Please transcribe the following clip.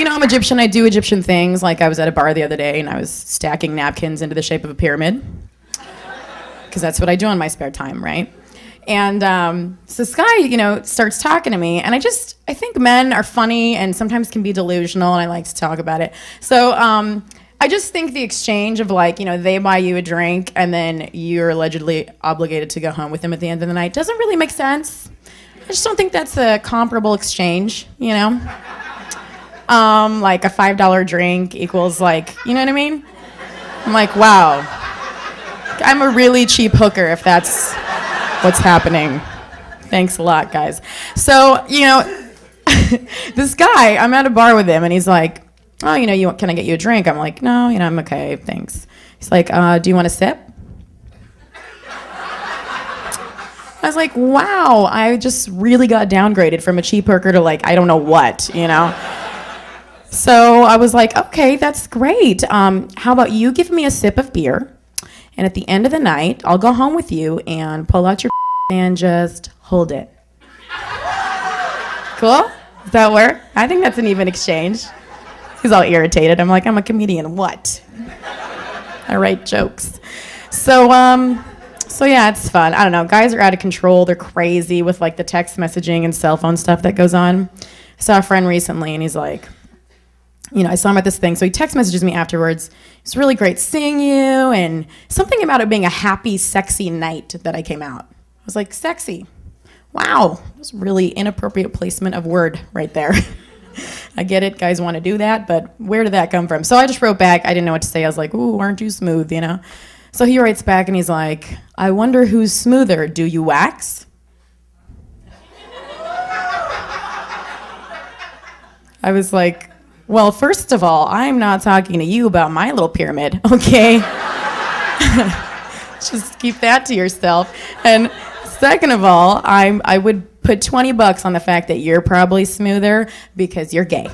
you know, I'm Egyptian. I do Egyptian things. Like I was at a bar the other day and I was stacking napkins into the shape of a pyramid. Because that's what I do in my spare time, right? And so this guy, you know, starts talking to me, and I think men are funny and sometimes can be delusional, and I like to talk about it. So I just think the exchange of, like, you know, they buy you a drink and then you're allegedly obligated to go home with them at the end of the night doesn't really make sense. I just don't think that's a comparable exchange, you know? Like a $5 drink equals, like, you know what I mean? I'm like, wow. I'm a really cheap hooker if that's what's happening. Thanks a lot, guys. So, you know, this guy, I'm at a bar with him, and he's like, oh, you know, can I get you a drink? I'm like, no, you know, I'm okay, thanks. He's like, do you want a sip? I was like, wow, I just really got downgraded from a cheap hooker to, like, I don't know what, you know? So I was like, okay, that's great. How about you give me a sip of beer, and at the end of the night, I'll go home with you and pull out your and just hold it. Cool? Does that work? I think that's an even exchange. He's all irritated. I'm like, I'm a comedian. What? I write jokes. So yeah, it's fun. I don't know. Guys are out of control. They're crazy with, like, the text messaging and cell phone stuff that goes on. I saw a friend recently, and he's like, you know, I saw him at this thing, so he text messages me afterwards. It's really great seeing you, and something about it being a happy, sexy night that I came out. I was like, sexy. Wow, that was really inappropriate placement of word right there. I get it, guys want to do that, but where did that come from? So I just wrote back. I didn't know what to say. I was like, ooh, aren't you smooth, you know? So he writes back, and he's like, I wonder who's smoother. Do you wax? I was like, well, first of all, I'm not talking to you about my little pyramid, okay? Just keep that to yourself. And second of all, I would put $20 on the fact that you're probably smoother because you're gay.